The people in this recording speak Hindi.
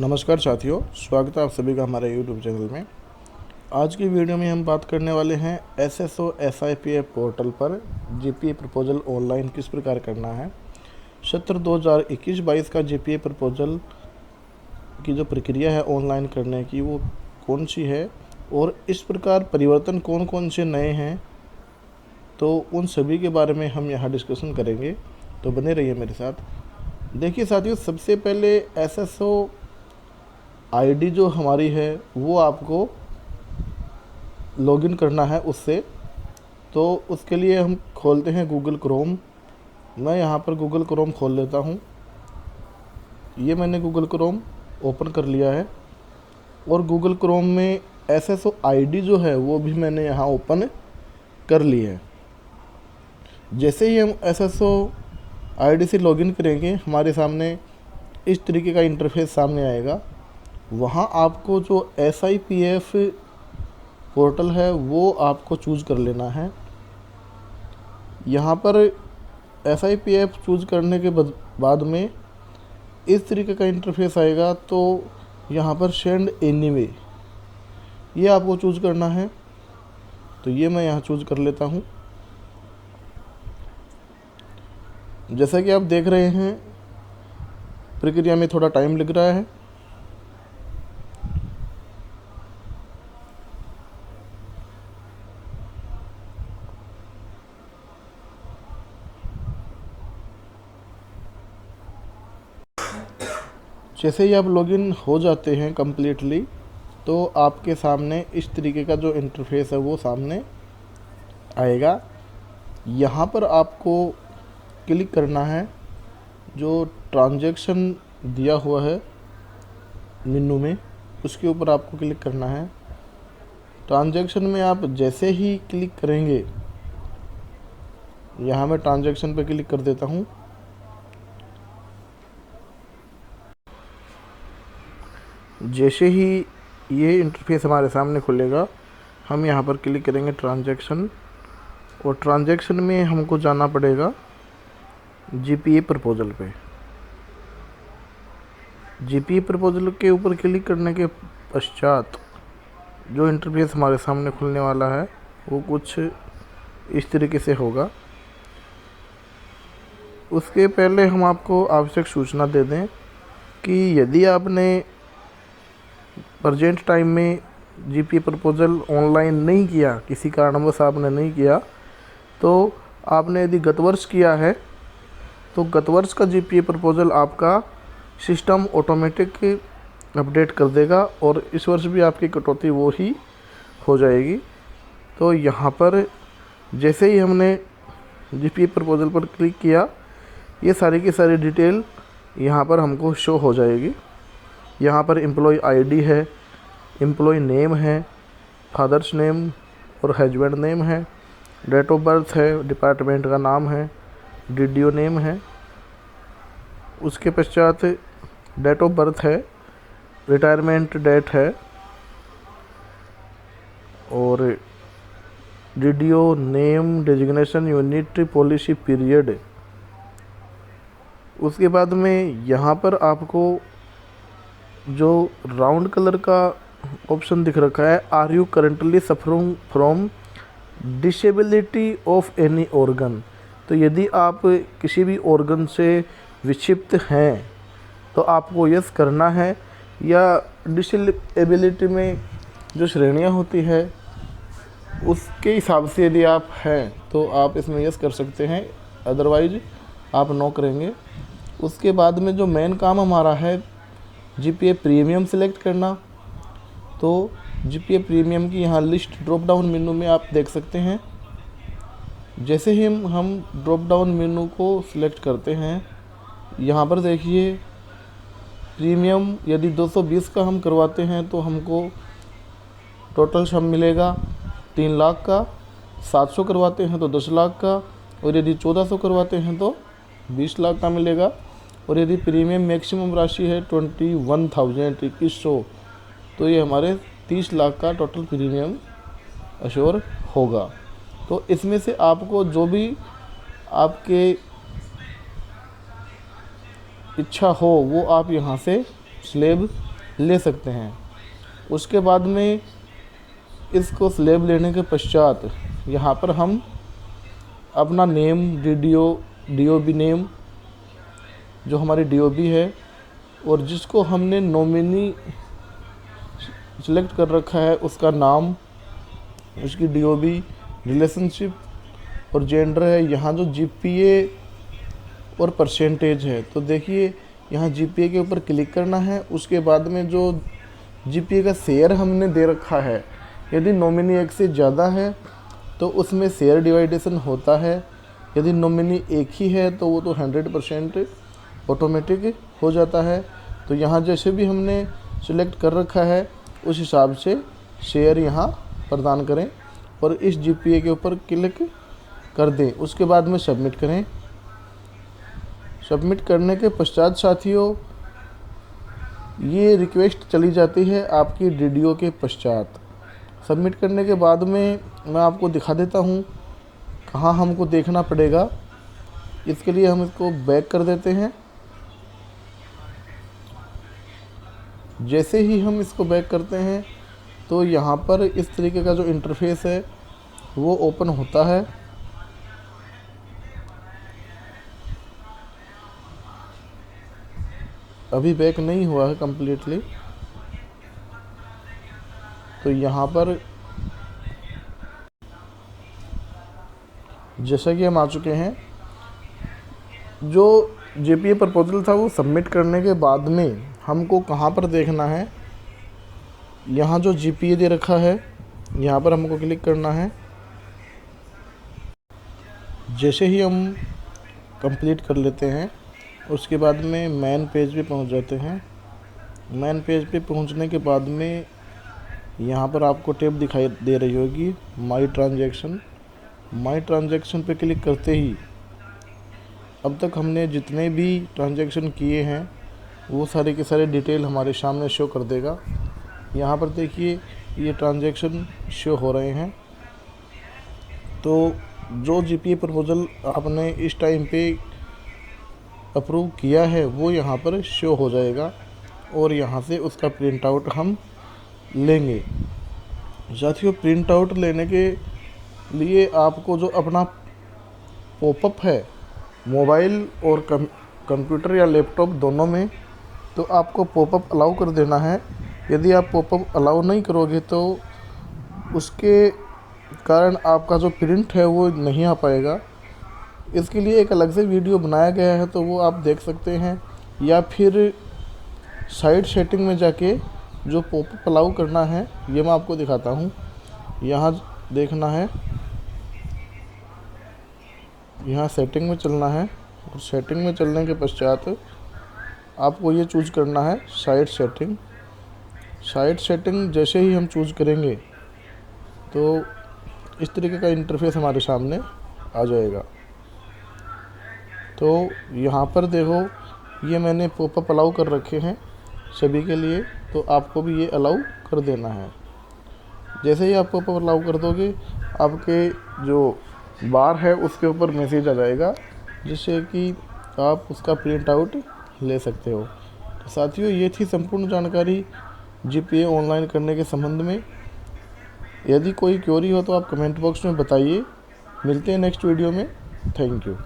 नमस्कार साथियों, स्वागत है आप सभी का हमारे YouTube चैनल में। आज की वीडियो में हम बात करने वाले हैं SSO SIPF पोर्टल पर GPA प्रपोजल ऑनलाइन किस प्रकार करना है। सत्र 2021-22 का GPA प्रपोजल की जो प्रक्रिया है ऑनलाइन करने की वो कौन सी है और इस प्रकार परिवर्तन कौन कौन से नए हैं, तो उन सभी के बारे में हम यहाँ डिस्कशन करेंगे। तो बने रहिए मेरे साथ। देखिए साथियों, सबसे पहले SSO आईडी जो हमारी है वो आपको लॉगिन करना है उससे। तो उसके लिए हम खोलते हैं गूगल क्रोम। मैं यहाँ पर गूगल क्रोम खोल लेता हूँ। ये मैंने गूगल क्रोम ओपन कर लिया है और गूगल क्रोम में SSO आईडी जो है वो भी मैंने यहाँ ओपन कर ली है। जैसे ही हम SSO आईडी से लॉगिन करेंगे, हमारे सामने इस तरीके का इंटरफेस सामने आएगा। वहाँ आपको जो SIPF पोर्टल है वो आपको चूज़ कर लेना है। यहाँ पर SIPF चूज़ करने के बाद में इस तरीके का इंटरफेस आएगा। तो यहाँ पर सेंड एनीवे ये आपको चूज़ करना है। तो ये मैं यहाँ चूज़ कर लेता हूँ। जैसा कि आप देख रहे हैं, प्रक्रिया में थोड़ा टाइम लग रहा है। जैसे ही आप लॉगिन हो जाते हैं कम्प्लीटली, तो आपके सामने इस तरीके का जो इंटरफेस है वो सामने आएगा। यहाँ पर आपको क्लिक करना है, जो ट्रांजैक्शन दिया हुआ है मेनू में उसके ऊपर आपको क्लिक करना है। ट्रांजैक्शन में आप जैसे ही क्लिक करेंगे, यहाँ मैं ट्रांजैक्शन पे क्लिक कर देता हूँ। जैसे ही ये इंटरफेस हमारे सामने खुलेगा, हम यहाँ पर क्लिक करेंगे ट्रांजैक्शन, और ट्रांजैक्शन में हमको जाना पड़ेगा GPA प्रपोजल पे। GPA प्रपोजल के ऊपर क्लिक करने के पश्चात जो इंटरफेस हमारे सामने खुलने वाला है वो कुछ इस तरीके से होगा। उसके पहले हम आपको आवश्यक सूचना दे दें कि यदि आपने प्रेजेंट टाइम में GPA प्रपोजल ऑनलाइन नहीं किया, किसी कारणवश आपने नहीं किया, तो आपने यदि गत वर्ष किया है तो गत वर्ष का GPA प्रपोजल आपका सिस्टम ऑटोमेटिक अपडेट कर देगा और इस वर्ष भी आपकी कटौती वो ही हो जाएगी। तो यहाँ पर जैसे ही हमने GPA प्रपोजल पर क्लिक किया, ये सारी की सारी डिटेल यहाँ पर हमको शो हो जाएगी। यहाँ पर एम्प्लॉय आईडी है, एम्प्लॉय नेम है, फादर्स नेम और हस्बैंड नेम है, डेट ऑफ बर्थ है, डिपार्टमेंट का नाम है, DDO नेम है। उसके पश्चात डेट ऑफ बर्थ है, रिटायरमेंट डेट है और DDO name, designation unit, policy period. उसके बाद में यहाँ पर आपको जो राउंड कलर का ऑप्शन दिख रखा है, are you currently suffering from disability of any organ. तो यदि आप किसी भी ऑर्गन से विक्षिप्त हैं तो आपको यस करना है, या डिसेबिलिटी में जो श्रेणियां होती है उसके हिसाब से यदि आप हैं तो आप इसमें यस कर सकते हैं, अदरवाइज आप नो करेंगे। उसके बाद में जो मेन काम हमारा है GPA प्रीमियम सेलेक्ट करना। तो GPA प्रीमियम की यहाँ लिस्ट ड्रॉप डाउन मेनू में आप देख सकते हैं। जैसे ही हम ड्रॉप डाउन मेनू को सिलेक्ट करते हैं, यहाँ पर देखिए प्रीमियम यदि 220 का हम करवाते हैं तो हमको टोटल सम मिलेगा 3 लाख का, 700 करवाते हैं तो 10 लाख का, और यदि 1400 करवाते हैं तो 20 लाख का मिलेगा। और यदि प्रीमियम मैक्सिमम राशि है 21,000 तो ये हमारे 30 लाख का टोटल प्रीमियम अश्योर होगा। तो इसमें से आपको जो भी आपके इच्छा हो वो आप यहाँ से स्लैब ले सकते हैं। उसके बाद में इसको स्लैब लेने के पश्चात यहाँ पर हम अपना नेम, DOB नेम जो हमारी DOB है और जिसको हमने नॉमिनी सिलेक्ट कर रखा है उसका नाम, उसकी DOB, रिलेशनशिप और जेंडर है। यहाँ जो GPA और परसेंटेज है, तो देखिए यहाँ GPA के ऊपर क्लिक करना है। उसके बाद में जो GPA का शेयर हमने दे रखा है, यदि नॉमिनी 1 से ज़्यादा है तो उसमें शेयर डिवाइडेशन होता है। यदि नॉमिनी 1 ही है तो वो तो 100% ऑटोमेटिक हो जाता है। तो यहाँ जैसे भी हमने सिलेक्ट कर रखा है उस हिसाब से शेयर यहाँ प्रदान करें और इस GPA के ऊपर क्लिक कर दें। उसके बाद में सबमिट करें। सबमिट करने के पश्चात साथियों ये रिक्वेस्ट चली जाती है आपकी DDO के पश्चात। सबमिट करने के बाद में मैं आपको दिखा देता हूँ कहाँ हमको देखना पड़ेगा। इसके लिए हम इसको बैक कर देते हैं। जैसे ही हम इसको बैक करते हैं तो यहाँ पर इस तरीके का जो इंटरफेस है वो ओपन होता है। अभी बैक नहीं हुआ है कम्प्लीटली। तो यहाँ पर जैसा कि हम आ चुके हैं, जो GPA प्रपोजल था वो सबमिट करने के बाद में हमको कहाँ पर देखना है, यहाँ जो GPA दे रखा है यहाँ पर हमको क्लिक करना है। जैसे ही हम कंप्लीट कर लेते हैं उसके बाद में मेन पेज पे पहुंच जाते हैं। मेन पेज पे पहुंचने के बाद में यहाँ पर आपको टैब दिखाई दे रही होगी माई ट्रांजैक्शन। माई ट्रांजैक्शन पे क्लिक करते ही अब तक हमने जितने भी ट्रांजैक्शन किए हैं वो सारे के सारे डिटेल हमारे सामने शो कर देगा। यहाँ पर देखिए ये ट्रांजैक्शन शो हो रहे हैं। तो जो GPA प्रपोजल आपने इस टाइम पे अप्रूव किया है वो यहाँ पर शो हो जाएगा और यहाँ से उसका प्रिंट आउट हम लेंगे। साथियों प्रिंट आउट लेने के लिए आपको जो अपना पॉपअप है मोबाइल और कंप्यूटर या लैपटॉप दोनों में, तो आपको पॉपअप अलाउ कर देना है। यदि आप पॉपअप अलाउ नहीं करोगे तो उसके कारण आपका जो प्रिंट है वो नहीं आ पाएगा। इसके लिए एक अलग से वीडियो बनाया गया है तो वो आप देख सकते हैं, या फिर साइड सेटिंग में जाके जो पॉपअप अलाउ करना है ये मैं आपको दिखाता हूँ। यहाँ देखना है, यहाँ सेटिंग में चलना है और सेटिंग में चलने के पश्चात आपको ये चूज़ करना है साइड सेटिंग। साइड सेटिंग जैसे ही हम चूज़ करेंगे तो इस तरीके का इंटरफेस हमारे सामने आ जाएगा। तो यहाँ पर देखो ये मैंने पॉपअप अलाउ कर रखे हैं सभी के लिए, तो आपको भी ये अलाउ कर देना है। जैसे ही आप पॉपअप अलाउ कर दोगे आपके जो बार है उसके ऊपर मैसेज आ जाएगा जिससे कि आप उसका प्रिंट आउट ले सकते हो। तो साथियों ये थी संपूर्ण जानकारी GPA ऑनलाइन करने के संबंध में। यदि कोई क्वेरी हो तो आप कमेंट बॉक्स में बताइए। मिलते हैं नेक्स्ट वीडियो में। Thank you.